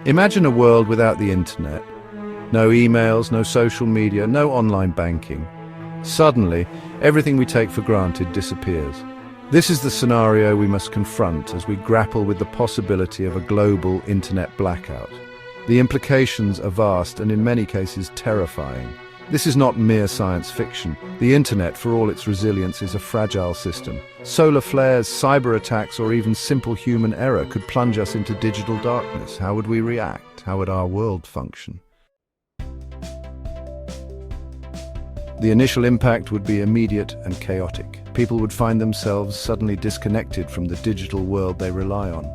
Imagine a world without the internet. No emails, no social media, no online banking. Suddenly, everything we take for granted disappears. This is the scenario we must confront as we grapple with the possibility of a global internet blackout. The implications are vast and in many cases terrifying. This is not mere science fiction. The internet, for all its resilience, is a fragile system. Solar flares, cyber attacks, or even simple human error could plunge us into digital darkness. How would we react? How would our world function? The initial impact would be immediate and chaotic. People would find themselves suddenly disconnected from the digital world they rely on.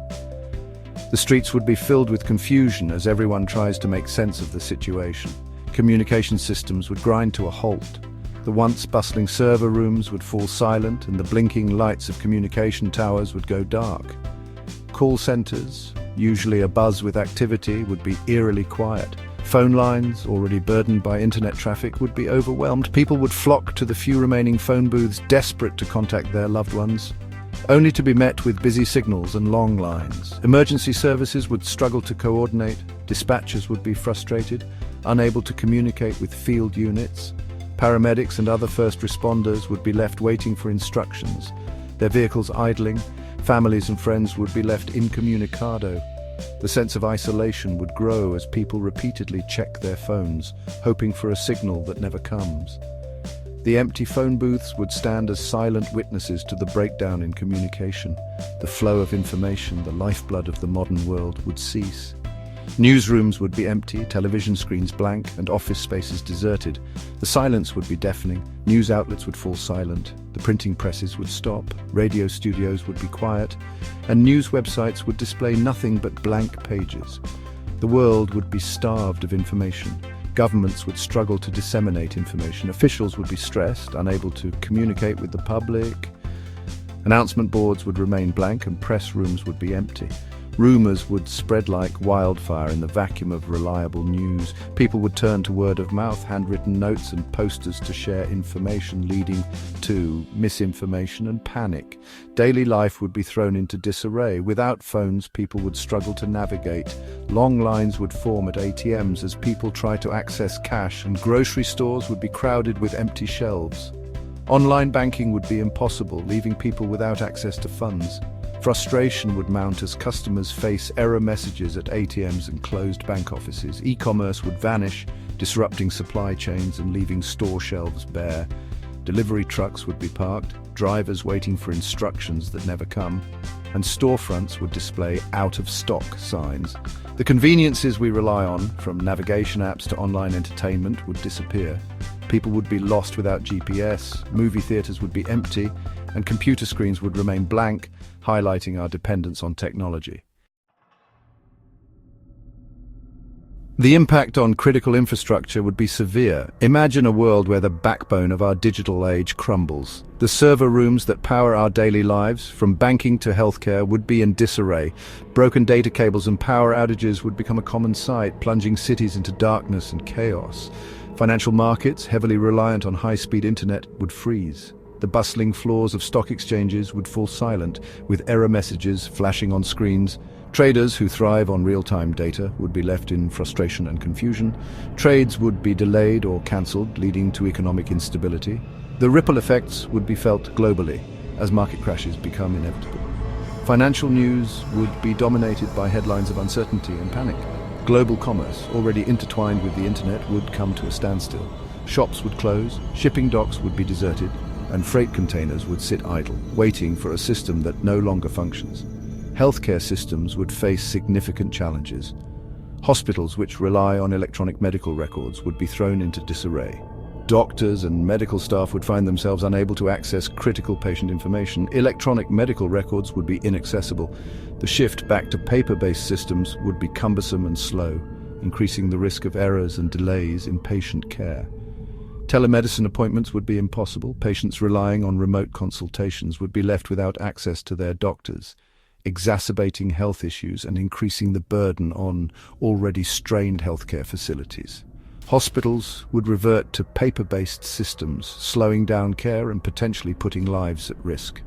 The streets would be filled with confusion as everyone tries to make sense of the situation. Communication systems would grind to a halt. The once bustling server rooms would fall silent and the blinking lights of communication towers would go dark. Call centers, usually abuzz with activity, would be eerily quiet. Phone lines, already burdened by internet traffic, would be overwhelmed. People would flock to the few remaining phone booths, desperate to contact their loved ones, only to be met with busy signals and long lines. Emergency services would struggle to coordinate. Dispatchers would be frustrated, unable to communicate with field units. Paramedics and other first responders would be left waiting for instructions, their vehicles idling. Families and friends would be left incommunicado. The sense of isolation would grow as people repeatedly check their phones, hoping for a signal that never comes. The empty phone booths would stand as silent witnesses to the breakdown in communication. The flow of information, the lifeblood of the modern world, would cease. Newsrooms would be empty, television screens blank, and office spaces deserted. The silence would be deafening. News outlets would fall silent. The printing presses would stop. Radio studios would be quiet. And news websites would display nothing but blank pages. The world would be starved of information. Governments would struggle to disseminate information. Officials would be stressed, unable to communicate with the public. Announcement boards would remain blank and press rooms would be empty. Rumors would spread like wildfire in the vacuum of reliable news. People would turn to word of mouth, handwritten notes and posters to share information, leading to misinformation and panic. Daily life would be thrown into disarray. Without phones, people would struggle to navigate. Long lines would form at ATMs as people try to access cash, and grocery stores would be crowded with empty shelves. Online banking would be impossible, leaving people without access to funds. Frustration would mount as customers face error messages at ATMs and closed bank offices. E-commerce would vanish, disrupting supply chains and leaving store shelves bare. Delivery trucks would be parked, drivers waiting for instructions that never come, and storefronts would display out-of-stock signs. The conveniences we rely on, from navigation apps to online entertainment, would disappear. People would be lost without GPS, movie theaters would be empty, and computer screens would remain blank, highlighting our dependence on technology. The impact on critical infrastructure would be severe. Imagine a world where the backbone of our digital age crumbles. The server rooms that power our daily lives, from banking to healthcare, would be in disarray. Broken data cables and power outages would become a common sight, plunging cities into darkness and chaos. Financial markets, heavily reliant on high-speed internet, would freeze. The bustling floors of stock exchanges would fall silent, with error messages flashing on screens. Traders who thrive on real-time data would be left in frustration and confusion. Trades would be delayed or cancelled, leading to economic instability. The ripple effects would be felt globally, as market crashes become inevitable. Financial news would be dominated by headlines of uncertainty and panic. Global commerce, already intertwined with the internet, would come to a standstill. Shops would close, shipping docks would be deserted, and freight containers would sit idle, waiting for a system that no longer functions. Healthcare systems would face significant challenges. Hospitals which rely on electronic medical records would be thrown into disarray. Doctors and medical staff would find themselves unable to access critical patient information. Electronic medical records would be inaccessible. The shift back to paper-based systems would be cumbersome and slow, increasing the risk of errors and delays in patient care. Telemedicine appointments would be impossible. Patients relying on remote consultations would be left without access to their doctors, exacerbating health issues and increasing the burden on already strained healthcare facilities. Hospitals would revert to paper-based systems, slowing down care and potentially putting lives at risk.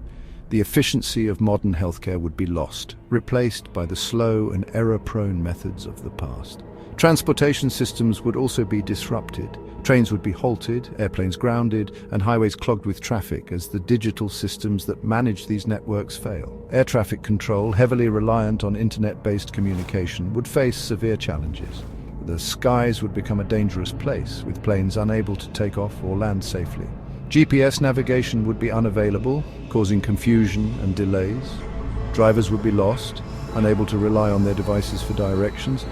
The efficiency of modern healthcare would be lost, replaced by the slow and error-prone methods of the past. Transportation systems would also be disrupted. Trains would be halted, airplanes grounded, and highways clogged with traffic as the digital systems that manage these networks fail. Air traffic control, heavily reliant on internet-based communication, would face severe challenges. The skies would become a dangerous place, with planes unable to take off or land safely. GPS navigation would be unavailable, causing confusion and delays. Drivers would be lost, unable to rely on their devices for directions,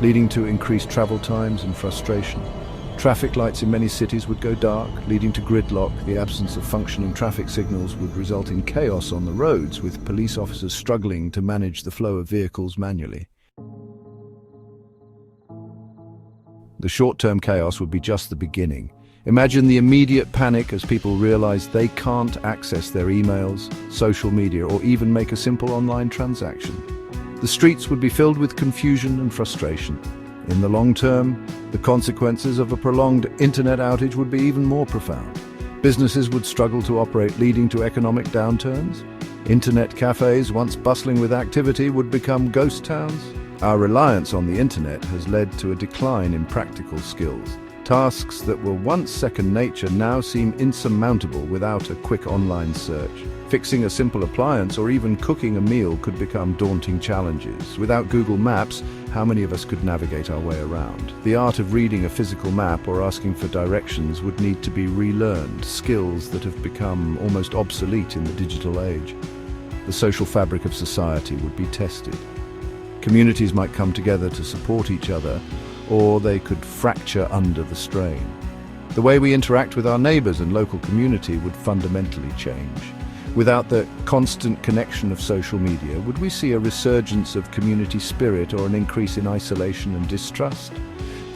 leading to increased travel times and frustration. Traffic lights in many cities would go dark, leading to gridlock. The absence of functioning traffic signals would result in chaos on the roads, with police officers struggling to manage the flow of vehicles manually. The short-term chaos would be just the beginning. Imagine the immediate panic as people realize they can't access their emails, social media, or even make a simple online transaction. The streets would be filled with confusion and frustration. In the long term, the consequences of a prolonged internet outage would be even more profound. Businesses would struggle to operate, leading to economic downturns. Internet cafes, once bustling with activity, would become ghost towns. Our reliance on the internet has led to a decline in practical skills. Tasks that were once second nature now seem insurmountable without a quick online search. Fixing a simple appliance or even cooking a meal could become daunting challenges. Without Google Maps, how many of us could navigate our way around? The art of reading a physical map or asking for directions would need to be relearned, skills that have become almost obsolete in the digital age. The social fabric of society would be tested. Communities might come together to support each other, or they could fracture under the strain. The way we interact with our neighbors and local community would fundamentally change. Without the constant connection of social media, would we see a resurgence of community spirit or an increase in isolation and distrust?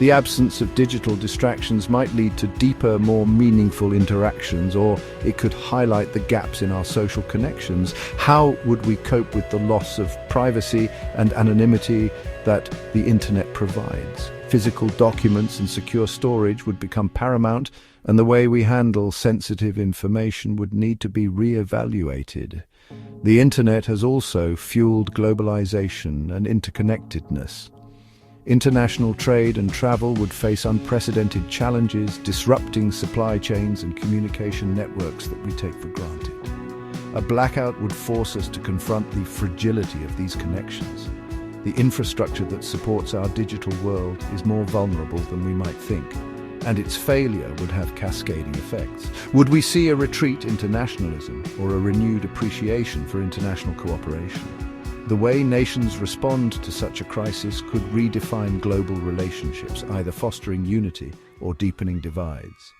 The absence of digital distractions might lead to deeper, more meaningful interactions, or it could highlight the gaps in our social connections. How would we cope with the loss of privacy and anonymity that the internet provides? Physical documents and secure storage would become paramount, and the way we handle sensitive information would need to be re-evaluated. The internet has also fueled globalization and interconnectedness. International trade and travel would face unprecedented challenges, disrupting supply chains and communication networks that we take for granted. A blackout would force us to confront the fragility of these connections. The infrastructure that supports our digital world is more vulnerable than we might think, and its failure would have cascading effects. Would we see a retreat into nationalism or a renewed appreciation for international cooperation? The way nations respond to such a crisis could redefine global relationships, either fostering unity or deepening divides.